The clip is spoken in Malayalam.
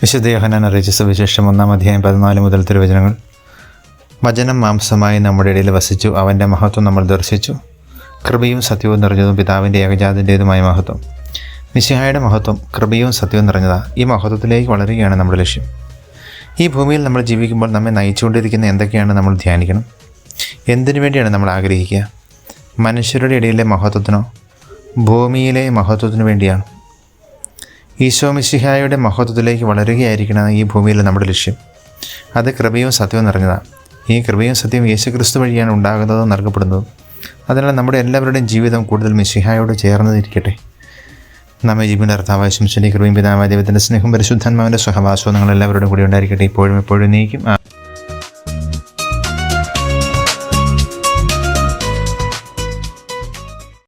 വിശുദ്ധ യോഹന്നാൻ അറിയിച്ച സുവിശേഷം 1-ാം അധ്യായം 14 മുതൽ തിരുവചനങ്ങൾ. വചനം മാംസമായി നമ്മുടെ ഇടയിൽ വസിച്ചു, അവൻ്റെ മഹത്വം നമ്മൾ ദർശിച്ചു. കൃപയും സത്യവും നിറഞ്ഞതും പിതാവിൻ്റെ ഏകജാതൻ്റേതുമായ മഹത്വം. മിശിഹായുടെ മഹത്വം കൃപയും സത്യവും നിറഞ്ഞതാ. ഈ മഹത്വത്തിലേക്ക് വളരുകയാണ് നമ്മുടെ ലക്ഷ്യം. ഈ ഭൂമിയിൽ നമ്മൾ ജീവിക്കുമ്പോൾ നമ്മെ നയിച്ചുകൊണ്ടിരിക്കുന്ന എന്തൊക്കെയാണ് നമ്മൾ ധ്യാനിക്കണം. എന്തിനു വേണ്ടിയാണ് നമ്മൾ ആഗ്രഹിക്കുക? മനുഷ്യരുടെ ഇടയിലെ മഹത്വത്തിനോ ഭൂമിയിലെ മഹത്വത്തിനു വേണ്ടിയാണ്? ഈശോ മിശിഹായുടെ മഹത്വത്തിലേക്ക് വളരുകയായിരിക്കണം ഈ ഭൂമിയിൽ നമ്മുടെ ലക്ഷ്യം. അത് കൃപയും സത്യവും നിറഞ്ഞതാണ്. ഈ കൃപയും സത്യവും യേശുക്രിസ്തു വഴിയാണ് ഉണ്ടാകുന്നതും നൽകപ്പെടുന്നതും. അതിനാൽ നമ്മുടെ എല്ലാവരുടെയും ജീവിതം കൂടുതൽ മിശിഹായോട് ചേർന്നിരിക്കട്ടെ. നമ്മെ ജീവിതത്തിൻ്റെ കർത്താവായ യേശുവിന്റെ കൃപയും പിതാവായ ദൈവത്തിൻ്റെ സ്നേഹവും പരിശുദ്ധാത്മാവിൻ്റെ സഹവാസവും നിങ്ങളെല്ലാവരോടും കൂടി ഉണ്ടായിരിക്കട്ടെ, ഇപ്പോഴും എപ്പോഴും നീക്കും.